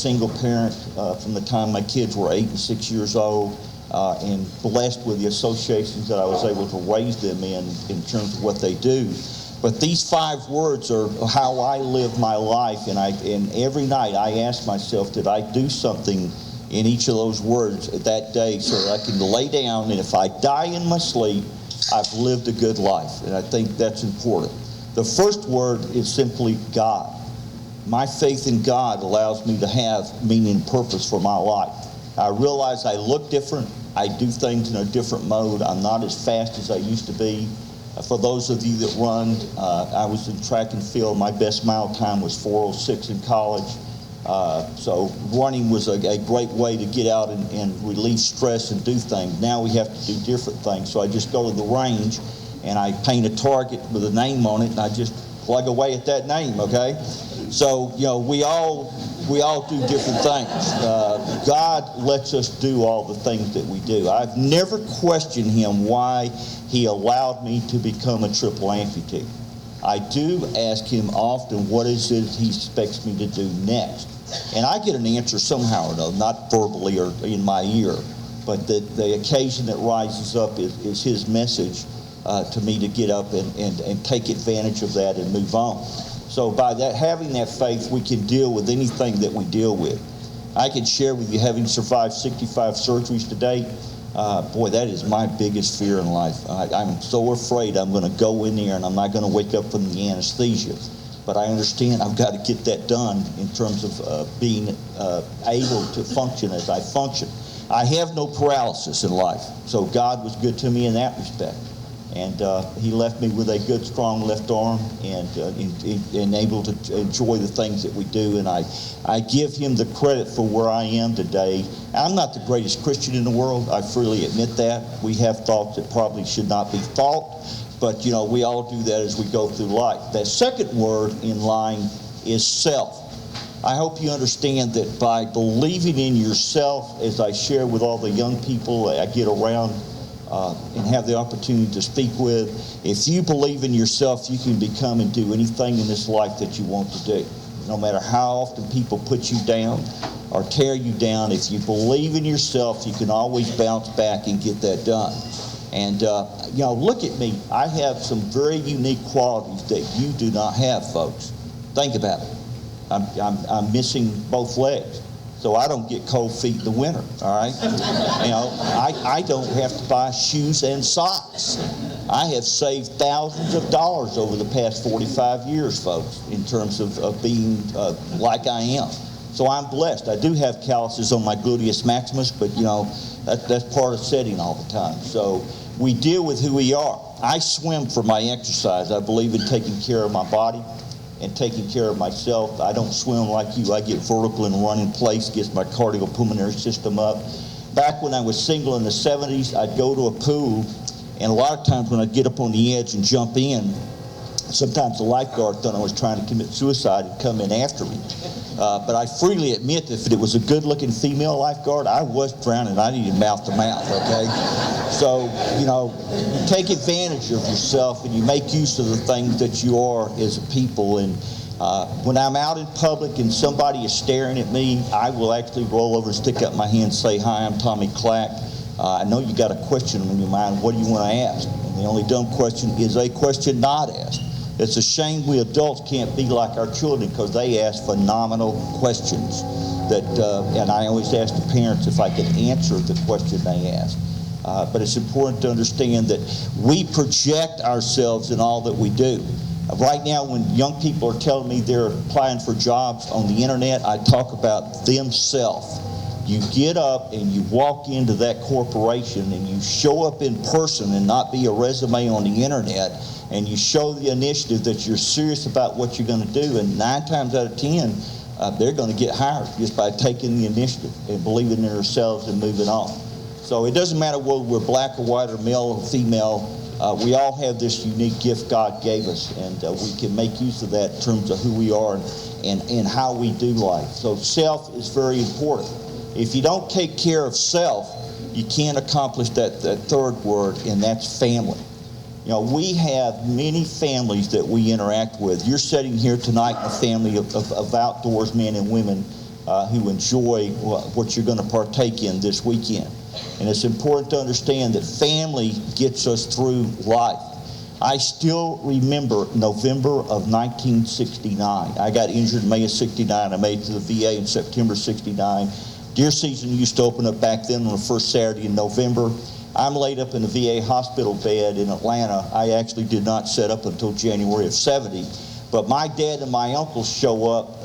single parent from the time my kids were 8 and 6 years old, and blessed with the associations that I was able to raise them in terms of what they do. But these 5 words are how I live my life, and every night I ask myself, did I do something in each of those words that day so that I can lay down, and if I die in my sleep, I've lived a good life. And I think that's important. The first word is simply God. My faith in God allows me to have meaning and purpose for my life. I realize I look different. I do things in a different mode. I'm not as fast as I used to be. For those of you that run, I was in track and field. My best mile time was 4:06 in college. So running was a great way to get out and relieve stress and do things. Now we have to do different things. So I just go to the range and I paint a target with a name on it, and I just plug away at that name, okay? So, we all do different things. God lets us do all the things that we do. I've never questioned him why he allowed me to become a triple amputee. I do ask him often, what is it he expects me to do next? And I get an answer somehow or another, not verbally or in my ear, but the occasion that rises up is his message to me to get up and take advantage of that and move on. So by having that faith, we can deal with anything that we deal with. I can share with you, having survived 65 surgeries to date, boy, that is my biggest fear in life. I'm so afraid I'm going to go in there and I'm not going to wake up from the anesthesia. But I understand I've got to get that done in terms of being able to function as I function. I have no paralysis in life, so God was good to me in that respect. And he left me with a good, strong left arm and able to enjoy the things that we do. And I give him the credit for where I am today. I'm not the greatest Christian in the world. I freely admit that. We have thoughts that probably should not be thought. But, we all do that as we go through life. That second word in line is self. I hope you understand that by believing in yourself, as I share with all the young people I get around, and have the opportunity to speak with, if you believe in yourself, you can become and do anything in this life that you want to do. No matter how often people put you down or tear you down, if you believe in yourself, you can always bounce back and get that done. And, look at me. I have some very unique qualities that you do not have, folks. Think about it. I'm missing both legs. So I don't get cold feet in the winter, all right? I don't have to buy shoes and socks. I have saved thousands of dollars over the past 45 years, folks, in terms of being like I am. So I'm blessed. I do have calluses on my gluteus maximus, but, that's part of setting all the time. So we deal with who we are. I swim for my exercise. I believe in taking care of my body and taking care of myself. I don't swim like you. I get vertical and run in place, gets my cardiopulmonary system up. Back when I was single in the 70s, I'd go to a pool, and a lot of times when I'd get up on the edge and jump in, sometimes the lifeguard thought I was trying to commit suicide and come in after me. But I freely admit that if it was a good-looking female lifeguard, I was drowning. I needed mouth-to-mouth, okay? So, you take advantage of yourself and you make use of the things that you are as a people. And when I'm out in public and somebody is staring at me, I will actually roll over and stick up my hand and say, "Hi, I'm Tommy Clack. I know you got a question on your mind. What do you want to ask?" And the only dumb question is a question not asked. It's a shame we adults can't be like our children because they ask phenomenal questions. And I always ask the parents if I could answer the question they ask. But it's important to understand that we project ourselves in all that we do. Right now, when young people are telling me they're applying for jobs on the internet, I talk about themselves. You get up and you walk into that corporation and you show up in person and not be a resume on the internet, and you show the initiative that you're serious about what you're going to do, and 9 times out of 10, they're going to get hired just by taking the initiative and believing in themselves and moving on. So it doesn't matter whether we're black or white or male or female. We all have this unique gift God gave us, and we can make use of that in terms of who we are and how we do life. So self is very important. If you don't take care of self, you can't accomplish that third word, and that's family. We have many families that we interact with. You're sitting here tonight in a family of outdoors men and women who enjoy what you're going to partake in this weekend. And it's important to understand that family gets us through life. I still remember November of 1969. I got injured in May of 69. I made it to the VA in September 69. Deer season used to open up back then on the first Saturday in November. I'm laid up in a VA hospital bed in Atlanta. I actually did not set up until January of 70. But my dad and my uncle show up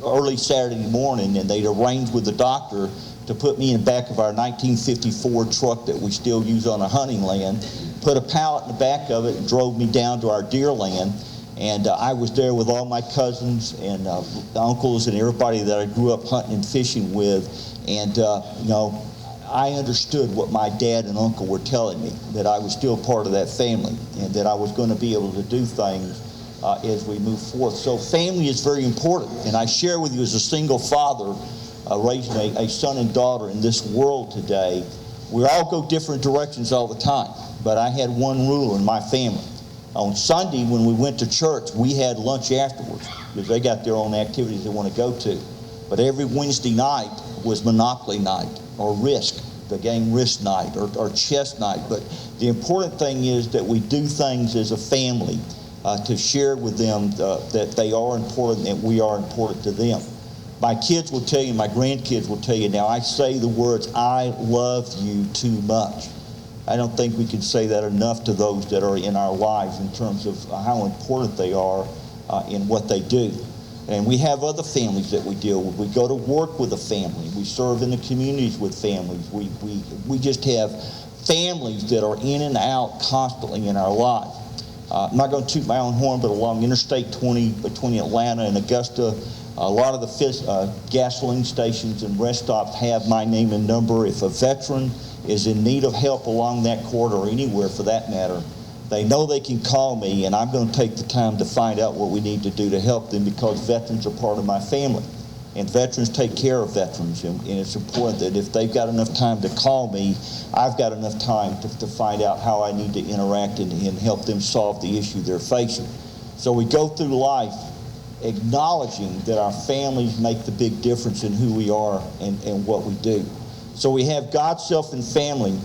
early Saturday morning, and they'd arranged with the doctor to put me in the back of our 1954 truck that we still use on a hunting land, put a pallet in the back of it, and drove me down to our deer land. And I was there with all my cousins and uncles and everybody that I grew up hunting and fishing with. And, you know, I understood what my dad and uncle were telling me, that I was still part of that family and that I was going to be able to do things as we move forth. So family is very important. And I share with you, as a single father raising a son and daughter in this world today, we all go different directions all the time. But I had one rule in my family. On Sunday, when we went to church, we had lunch afterwards because they got their own activities they want to go to. But every Wednesday night was Monopoly night or Risk, the game Risk night or chess night. But the important thing is that we do things as a family to share with them that they are important and we are important to them. My kids will tell you, my grandkids will tell you now, I say the words, "I love you" too much. I don't think we can say that enough to those that are in our lives in terms of how important they are in what they do. And we have other families that we deal with. We go to work with a family. We serve in the communities with families. We just have families that are in and out constantly in our lives. I'm not going to toot my own horn, but along Interstate 20 between Atlanta and Augusta, a lot of the gasoline stations and rest stops have my name and number. If a veteran is in need of help along that corridor or anywhere for that matter, they know they can call me, and I'm going to take the time to find out what we need to do to help them, because veterans are part of my family. And veterans take care of veterans, and it's important that if they've got enough time to call me, I've got enough time to find out how I need to interact and help them solve the issue they're facing. So we go through life acknowledging that our families make the big difference in who we are and what we do. So we have God, self, and family,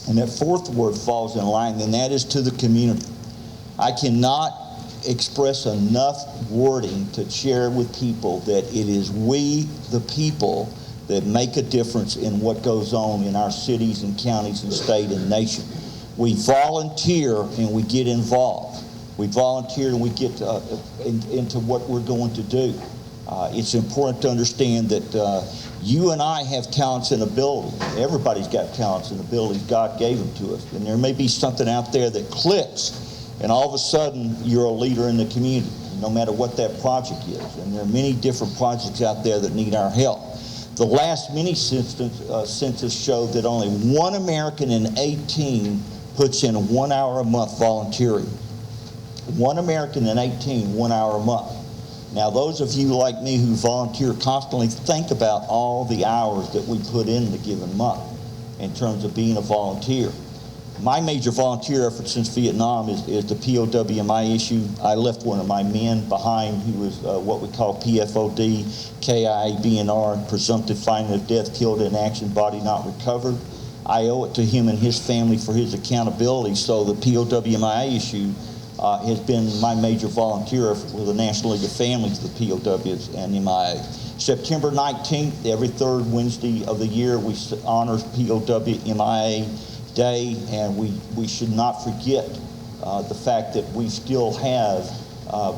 and that fourth word falls in line, and that is to the community. I cannot express enough wording to share with people that it is we, the people, that make a difference in what goes on in our cities and counties and state and nation. We volunteer and we get involved. We volunteer and we get into what we're going to do. It's important to understand that you and I have talents and abilities. Everybody's got talents and abilities. God gave them to us. And there may be something out there that clicks, and all of a sudden you're a leader in the community, no matter what that project is. And there are many different projects out there that need our help. The last mini census showed that only 1 American in 18 puts in 1 hour a month volunteering. 1 American in 18, 1 hour a month. Now, those of you like me who volunteer constantly, think about all the hours that we put in a given month in terms of being a volunteer. My major volunteer effort since Vietnam is the POWMI issue. I left one of my men behind who was what we call PFOD, KIA, BNR, presumptive finding of death, killed in action, body not recovered. I owe it to him and his family for his accountability. So the POWMI issue has been my major volunteer effort with the National League of Families, the POWs, and MIA. September 19th, every third Wednesday of the year, we honor POWMIA Day, and we should not forget the fact that we still have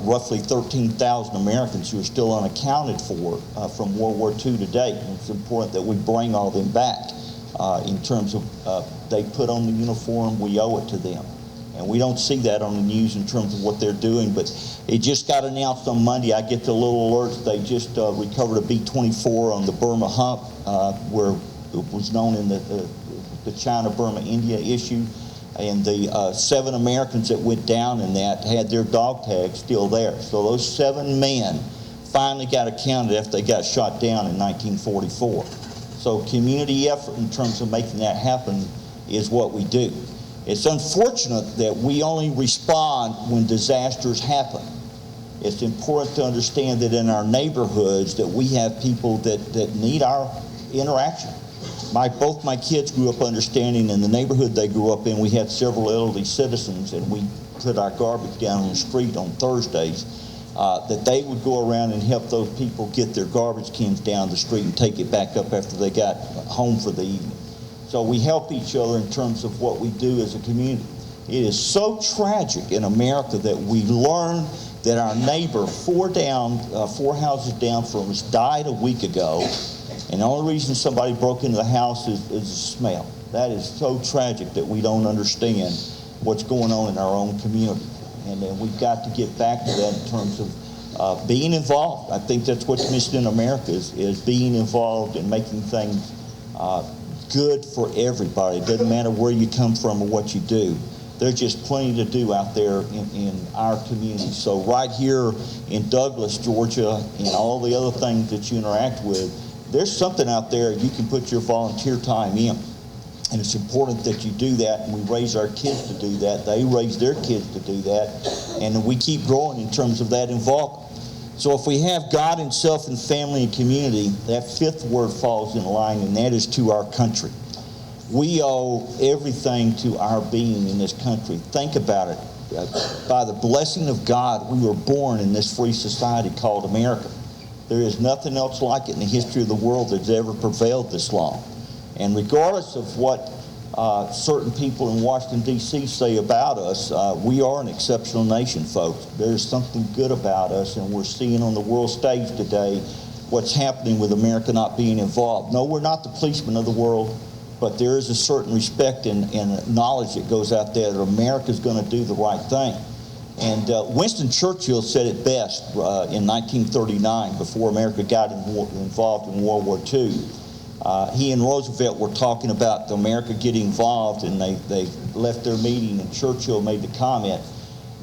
roughly 13,000 Americans who are still unaccounted for from World War II to date. And it's important that we bring all them back in terms of they put on the uniform, we owe it to them. And we don't see that on the news in terms of what they're doing, but it just got announced on Monday. I get the little alerts. They just recovered a B-24 on the Burma hump, where it was known in the China-Burma-India issue. And the 7 Americans that went down in that had their dog tags still there. So those 7 men finally got accounted after they got shot down in 1944. So community effort in terms of making that happen is what we do. It's unfortunate that we only respond when disasters happen. It's important to understand that in our neighborhoods that we have people that need our interaction. Both my kids grew up understanding in the neighborhood they grew up in, we had several elderly citizens, and we put our garbage down on the street on Thursdays, that they would go around and help those people get their garbage cans down the street and take it back up after they got home for the evening. So we help each other in terms of what we do as a community. It is so tragic in America that we learn that our neighbor four houses down from us died a week ago, and the only reason somebody broke into the house is the smell. That is so tragic that we don't understand what's going on in our own community. And then we've got to get back to that in terms of being involved. I think that's what's missing in America is being involved and making things good for everybody. It doesn't matter where you come from or what you do. There's just plenty to do out there in our community. So right here in Douglas, Georgia, and all the other things that you interact with, there's something out there you can put your volunteer time in. And it's important that you do that, and we raise our kids to do that. They raise their kids to do that, and we keep growing in terms of that involvement. So if we have God and self and family and community, that fifth word falls in line, and that is to our country. We owe everything to our being in this country. Think about it. By the blessing of God, we were born in this free society called America. There is nothing else like it in the history of the world that's ever prevailed this long. And regardless of what certain people in Washington, D.C. say about us, we are an exceptional nation, folks. There's something good about us, and we're seeing on the world stage today what's happening with America not being involved. No, we're not the policemen of the world, but there is a certain respect and knowledge that goes out there that America's going to do the right thing. And Winston Churchill said it best in 1939, before America got involved in World War II. He and Roosevelt were talking about America getting involved, and they left their meeting, and Churchill made the comment,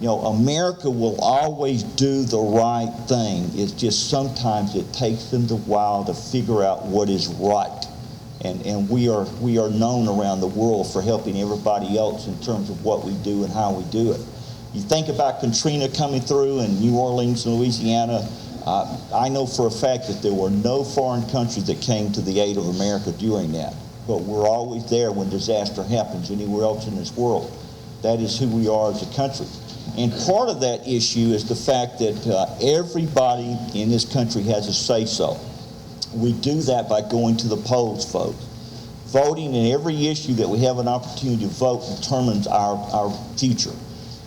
you know, America will always do the right thing. It's just sometimes it takes them a while to figure out what is right. And we are known around the world for helping everybody else in terms of what we do and how we do it. You think about Katrina coming through in New Orleans, Louisiana. I know for a fact that there were no foreign countries that came to the aid of America during that. But we're always there when disaster happens anywhere else in this world. That is who we are as a country. And part of that issue is the fact that everybody in this country has a say-so. We do that by going to the polls, folks. Voting in every issue that we have an opportunity to vote determines our future.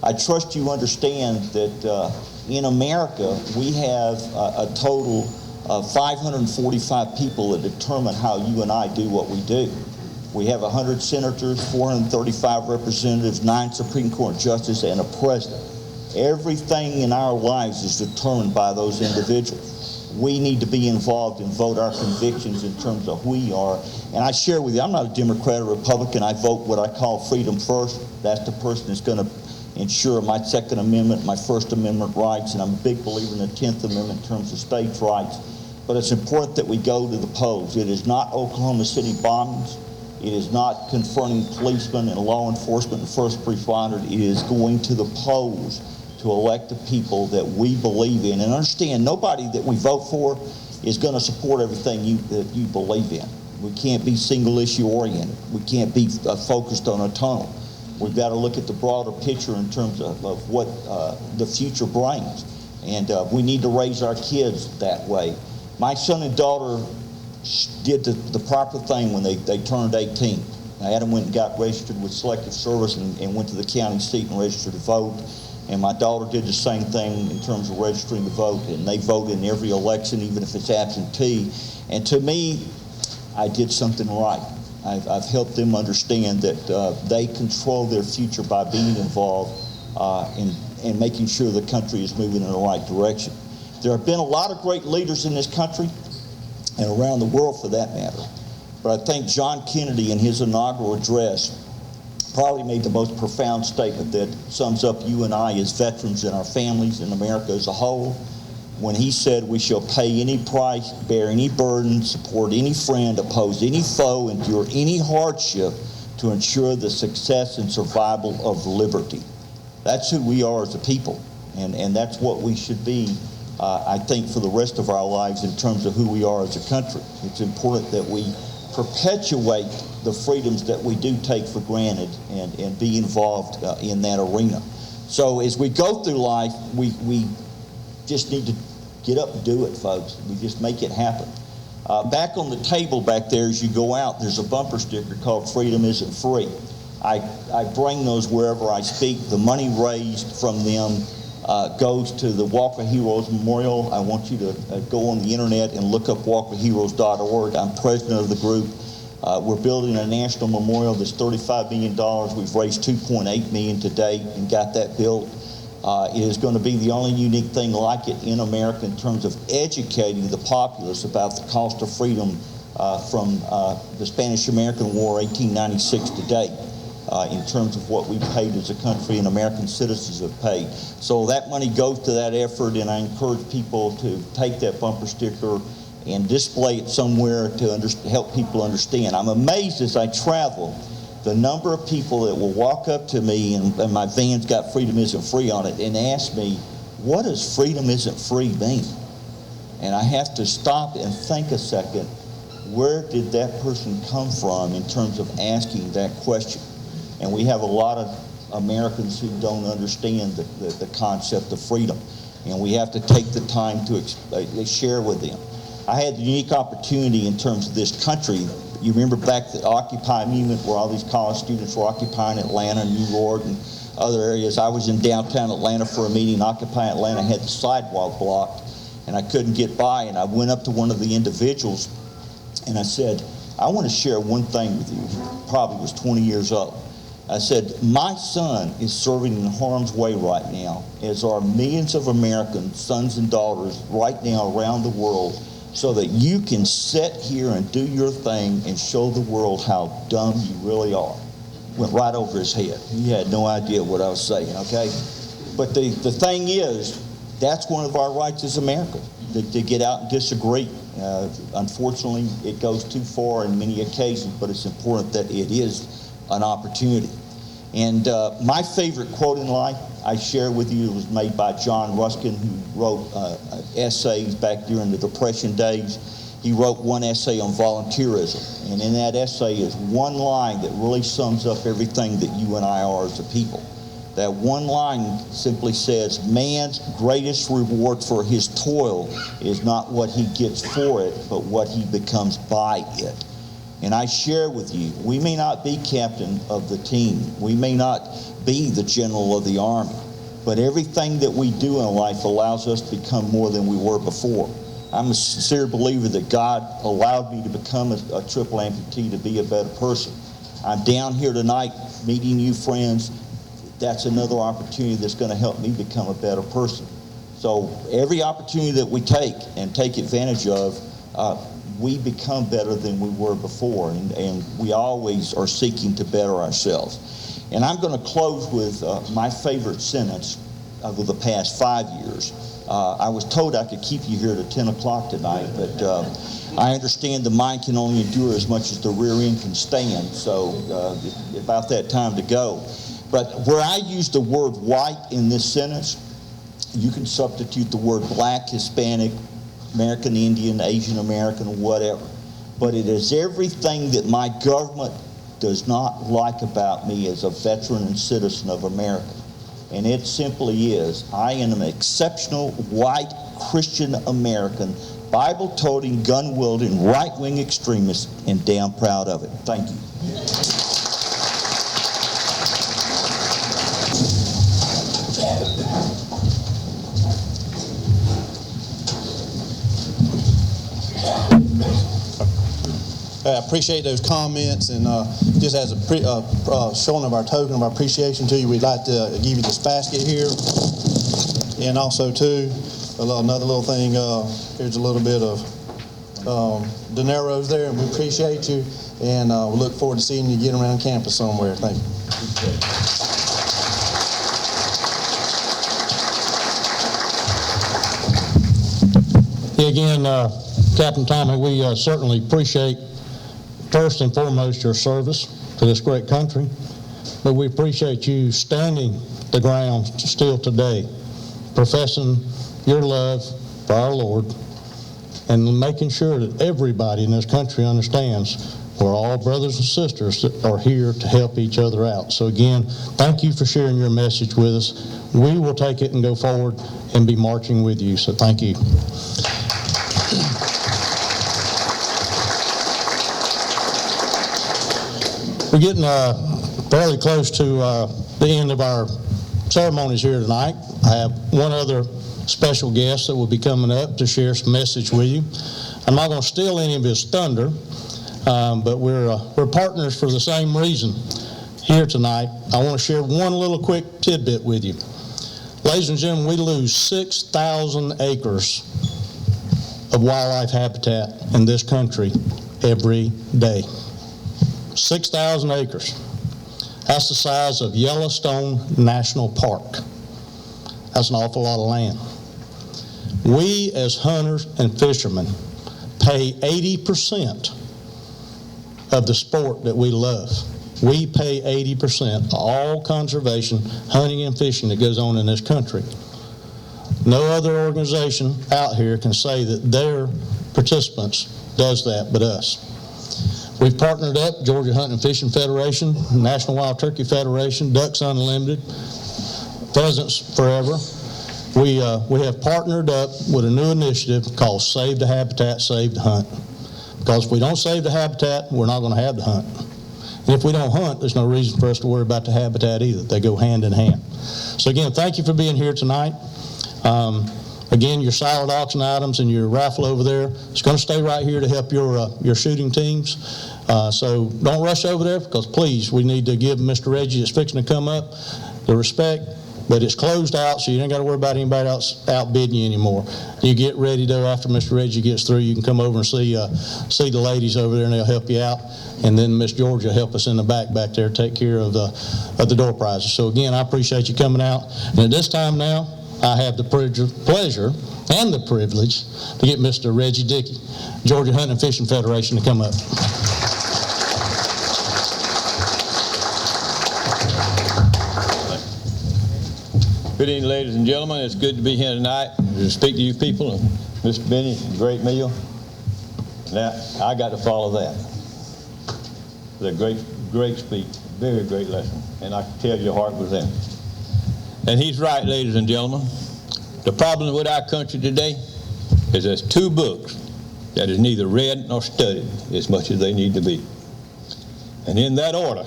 I trust you understand that in America, we have a total of 545 people that determine how you and I do what we do. We have 100 senators, 435 representatives, 9 Supreme Court justices, and a president. Everything in our lives is determined by those individuals. We need to be involved and vote our convictions in terms of who we are. And I share with you, I'm not a Democrat or Republican. I vote what I call freedom first. That's the person that's going to ensure my Second Amendment, my First Amendment rights, and I'm a big believer in the 10th Amendment in terms of states' rights. But it's important that we go to the polls. It is not Oklahoma City bombings. It is not confronting policemen and law enforcement and first responders. It is going to the polls to elect the people that we believe in. And understand, nobody that we vote for is going to support everything that you believe in. We can't be single issue oriented. We can't be focused on a tunnel. We've got to look at the broader picture in terms of what the future brings. And we need to raise our kids that way. My son and daughter did the proper thing when they turned 18. Adam went and got registered with Selective Service and went to the county seat and registered to vote. And my daughter did the same thing in terms of registering to vote, and they vote in every election, even if it's absentee. And to me, I did something right. I've helped them understand that they control their future by being involved in making sure the country is moving in the right direction. There have been a lot of great leaders in this country and around the world for that matter. But I think John Kennedy in his inaugural address probably made the most profound statement that sums up you and I as veterans and our families in America as a whole, when he said, "We shall pay any price, bear any burden, support any friend, oppose any foe, endure any hardship to ensure the success and survival of liberty." That's who we are as a people. And that's what we should be, I think, for the rest of our lives in terms of who we are as a country. It's important that we perpetuate the freedoms that we do take for granted and be involved in that arena. So as we go through life, we just need to get up and do it, folks. We just make it happen. Back on the table back there, as you go out, there's a bumper sticker called Freedom Isn't Free. I bring those wherever I speak. The money raised from them goes to the Walk of Heroes Memorial. I want you to go on the internet and look up walkofheroes.org. I'm president of the group. We're building a national memorial that's $35 million. We've raised $2.8 million to date and got that built. It is going to be the only unique thing like it in America in terms of educating the populace about the cost of freedom from the Spanish-American War, 1896 to date, in terms of what we paid as a country and American citizens have paid. So that money goes to that effort, and I encourage people to take that bumper sticker and display it somewhere to help people understand. I'm amazed as I travel the number of people that will walk up to me, and my van's got Freedom Isn't Free on it, and ask me, what does Freedom Isn't Free mean? And I have to stop and think a second, where did that person come from in terms of asking that question? And we have a lot of Americans who don't understand the concept of freedom, and we have to take the time to share with them. I had the unique opportunity in terms of this country. You remember back the Occupy movement where all these college students were occupying Atlanta, New York, and other areas. I was in downtown Atlanta for a meeting. Occupy Atlanta had the sidewalk blocked, and I couldn't get by. And I went up to one of the individuals, and I said, I want to share one thing with you. Probably was 20 years old. I said, my son is serving in harm's way right now, as are millions of American sons and daughters right now around the world, so that you can sit here and do your thing and show the world how dumb you really are. Went right over his head. He had no idea what I was saying, okay? But the thing is, that's one of our rights as Americans, to get out and disagree. Unfortunately, it goes too far in many occasions, but it's important that it is an opportunity. And my favorite quote in life I share with you was made by John Ruskin, who wrote essays back during the Depression days. He wrote one essay on volunteerism, and in that essay is one line that really sums up everything that you and I are as a people. That one line simply says, man's greatest reward for his toil is not what he gets for it, but what he becomes by it. And I share with you, we may not be captain of the team. We may not be the general of the army. But everything that we do in life allows us to become more than we were before. I'm a sincere believer that God allowed me to become a triple amputee to be a better person. I'm down here tonight meeting you friends. That's another opportunity that's going to help me become a better person. So every opportunity that we take and take advantage of, we become better than we were before, and we always are seeking to better ourselves. And I'm going to close with my favorite sentence over the past 5 years. I was told I could keep you here to 10 o'clock tonight, but I understand the mind can only endure as much as the rear end can stand, so about that time to go. But where I use the word white in this sentence, you can substitute the word black, Hispanic, American Indian, Asian American, whatever. But it is everything that my government does not like about me as a veteran and citizen of America. And it simply is, I am an exceptional white Christian American, Bible-toting, gun-wielding, right-wing extremist, and damn proud of it. Thank you. I appreciate those comments, and just as a showing of our token of our appreciation to you, we'd like to give you this basket here, and also too another little thing. Here's a little bit of dineros there, and we appreciate you, and we look forward to seeing you get around campus somewhere. Thank you. Again, Captain Tommy, we certainly appreciate first and foremost your service to this great country, but we appreciate you standing the ground still today professing your love for our Lord and making sure that everybody in this country understands we're all brothers and sisters that are here to help each other out. So again, thank you for sharing your message with us. We will take it and go forward and be marching with you. So thank you. We're getting fairly close to the end of our ceremonies here tonight. I have one other special guest that will be coming up to share some message with you. I'm not going to steal any of his thunder, but we're partners for the same reason here tonight. I want to share one little quick tidbit with you. Ladies and gentlemen, we lose 6,000 acres of wildlife habitat in this country every day. 6,000 acres. That's the size of Yellowstone National Park. That's an awful lot of land. We as hunters and fishermen pay 80% of the sport that we love. We pay 80% of all conservation, hunting, and fishing that goes on in this country. No other organization out here can say that their participants does that but us. We've partnered up, Georgia Hunting and Fishing Federation, National Wild Turkey Federation, Ducks Unlimited, Pheasants Forever. We have partnered up with a new initiative called Save the Habitat, Save the Hunt. Because if we don't save the habitat, we're not going to have the hunt. And if we don't hunt, there's no reason for us to worry about the habitat either. They go hand in hand. So again, thank you for being here tonight. Again, your silent auction items and your raffle over there, it's going to stay right here to help your shooting teams. So don't rush over there, because please, we need to give Mr. Reggie that's fixing to come up the respect. But it's closed out, so you ain't got to worry about anybody else outbidding you anymore. You get ready, though, after Mr. Reggie gets through, you can come over and see the ladies over there, and they'll help you out. And then Miss Georgia will help us in the back there, take care of the door prizes. So again, I appreciate you coming out. And at this time now, I have the pleasure and the privilege to get Mr. Reggie Dickey, Georgia Hunting and Fishing Federation, to come up. Good evening, ladies and gentlemen. It's good to be here tonight to speak to you people. Mr. Benny, great meal. Now, I got to follow that. It's a great speech, very great lesson. And I can tell your heart was in it. And he's right, ladies and gentlemen. The problem with our country today is there's two books that is neither read nor studied as much as they need to be. And in that order,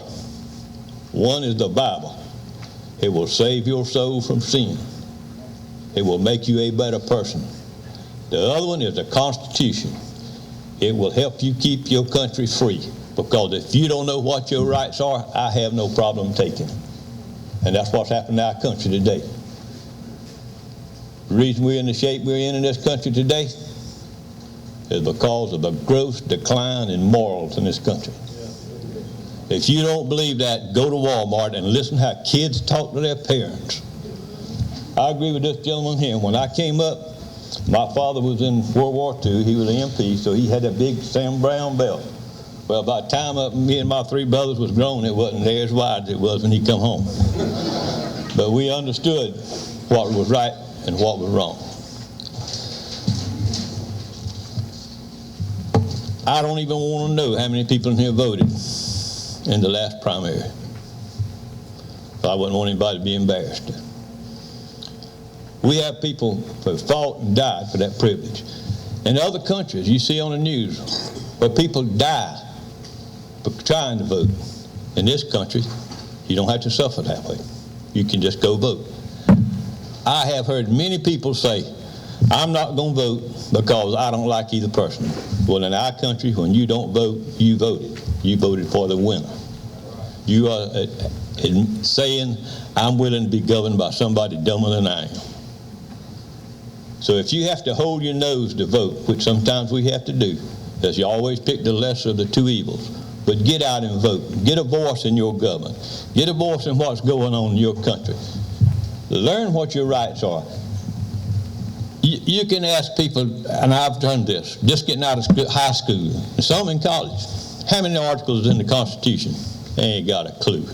one is the Bible. It will save your soul from sin. It will make you a better person. The other one is the Constitution. It will help you keep your country free. Because if you don't know what your rights are, I have no problem taking them. And that's what's happened to our country today. The reason we're in the shape we're in this country today is because of the gross decline in morals in this country. If you don't believe that, go to Walmart and listen how kids talk to their parents. I agree with this gentleman here. When I came up, my father was in World War II. He was an MP, so he had a big Sam Brown belt. Well, by the time me and my three brothers was grown, it wasn't there as wide as it was when he come home. But we understood what was right and what was wrong. I don't even want to know how many people in here voted in the last primary. So I wouldn't want anybody to be embarrassed. We have people who fought and died for that privilege. In other countries, you see on the news where people die for trying to vote. In this country, you don't have to suffer that way. You can just go vote. I have heard many people say, I'm not going to vote because I don't like either person. Well, in our country, when you don't vote, you voted. You voted for the winner. You are saying, I'm willing to be governed by somebody dumber than I am. So if you have to hold your nose to vote, which sometimes we have to do, because you always pick the lesser of the two evils, but get out and vote. Get a voice in your government. Get a voice in what's going on in your country. Learn what your rights are. You can ask people, and I've done this, just getting out of high school, and some in college, how many articles in the Constitution? They ain't got a clue.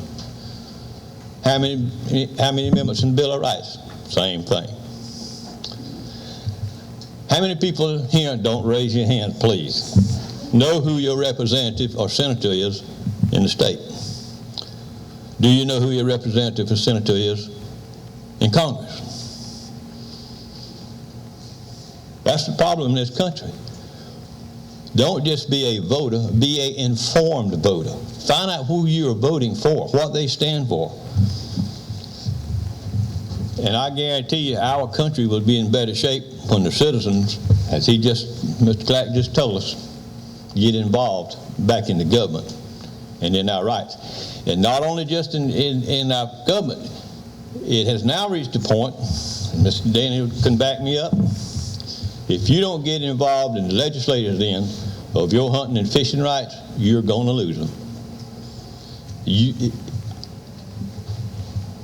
How many amendments in the Bill of Rights? Same thing. How many people here, don't raise your hand, please, know who your representative or senator is in the state? Do you know who your representative or senator is in Congress? That's the problem in this country. Don't just be a voter, be an informed voter. Find out who you're voting for, what they stand for. And I guarantee you our country will be in better shape when the citizens, as Mr. Clark just told us, get involved back in the government and in our rights. And not only just in our government, it has now reached a point, and Mr. Daniel can back me up, if you don't get involved in the legislators end of your hunting and fishing rights, you're going to lose them.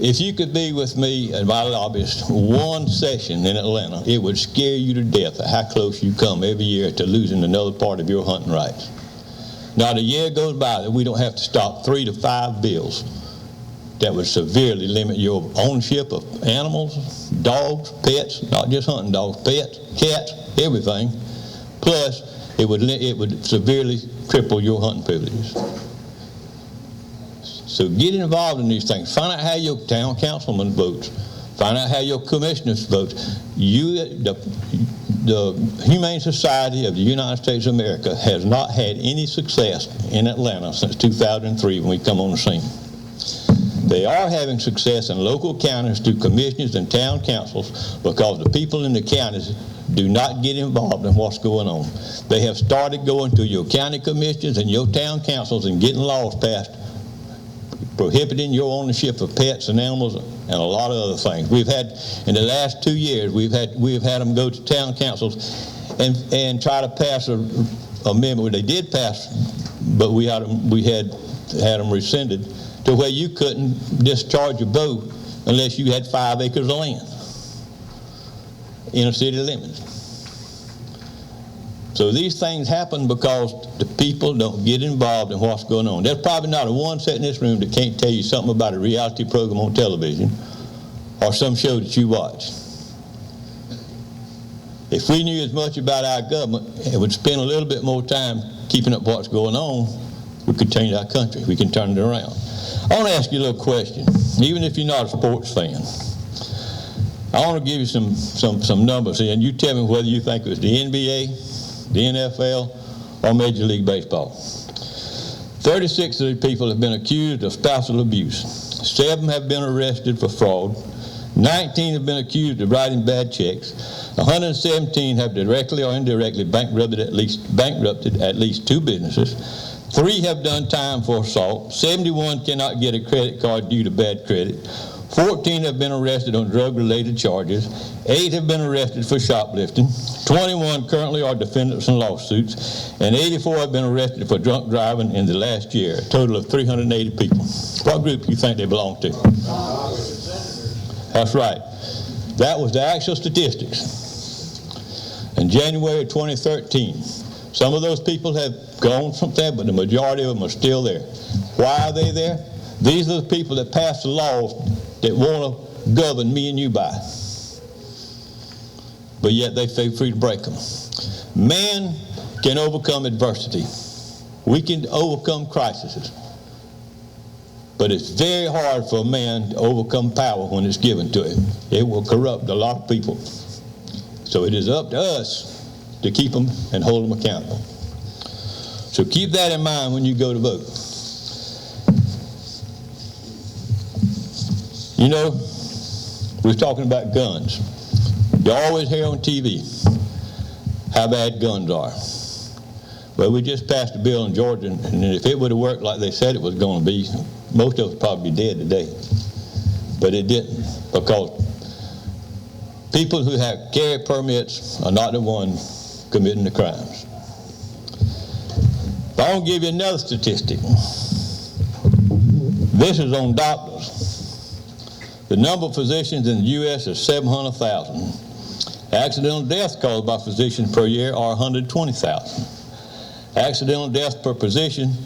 If you could be with me and my lobbyist one session in Atlanta, it would scare you to death at how close you come every year to losing another part of your hunting rights. Not a year goes by that we don't have to stop 3 to 5 bills that would severely limit your ownership of animals, dogs, pets, not just hunting dogs, pets, cats, everything. Plus, it would severely cripple your hunting privileges. So get involved in these things. Find out how your town councilman votes. Find out how your commissioners vote. The Humane Society of the United States of America has not had any success in Atlanta since 2003 when we come on the scene. They are having success in local counties through commissioners and town councils because the people in the counties do not get involved in what's going on. They have started going to your county commissioners and your town councils and getting laws passed prohibiting your ownership of pets and animals and a lot of other things. We've had, in the last 2 years, we've had them go to town councils and try to pass a amendment. They did pass, but we had them rescinded to where you couldn't discharge a boat unless you had 5 acres of land in a city limits. So these things happen because the people don't get involved in what's going on. There's probably not a one sitting in this room that can't tell you something about a reality program on television or some show that you watch. If we knew as much about our government and would spend a little bit more time keeping up what's going on, we could change our country. We can turn it around. I want to ask you a little question, even if you're not a sports fan. I want to give you some numbers here, and you tell me whether you think it was the NBA, the NFL, or Major League Baseball. 36 of these people have been accused of spousal abuse. 7 have been arrested for fraud. 19 have been accused of writing bad checks. 117 have directly or indirectly bankrupted at least 2 businesses. 3 have done time for assault. 71 cannot get a credit card due to bad credit. 14 have been arrested on drug-related charges. 8 have been arrested for shoplifting. 21 currently are defendants in lawsuits. And 84 have been arrested for drunk driving in the last year, a total of 380 people. What group do you think they belong to? That's right. That was the actual statistics. In January of 2013, some of those people have gone from there, but the majority of them are still there. Why are they there? These are the people that pass the laws that want to govern me and you by. But yet they feel free to break them. Man can overcome adversity. We can overcome crises. But it's very hard for a man to overcome power when it's given to him. It will corrupt a lot of people. So it is up to us to keep them and hold them accountable. So keep that in mind when you go to vote. You know, we're talking about guns. You always hear on TV how bad guns are. Well, we just passed a bill in Georgia, and if it would have worked like they said it was going to be, most of us would probably be dead today. But it didn't, because people who have carry permits are not the ones committing the crimes. But I want to give you another statistic. This is on doctors. The number of physicians in the U.S. is 700,000. Accidental deaths caused by physicians per year are 120,000. Accidental deaths per physician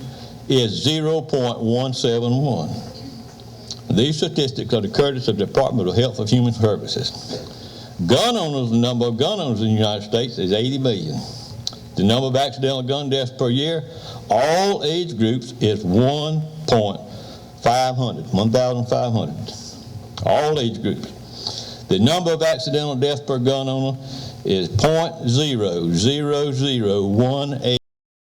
is 0.171. These statistics are the courtesy of the Department of Health and Human Services. Gun owners, the number of gun owners in the United States is 80 million. The number of accidental gun deaths per year, all age groups, is 1,500. All age groups. The number of accidental deaths per gun owner is .00018.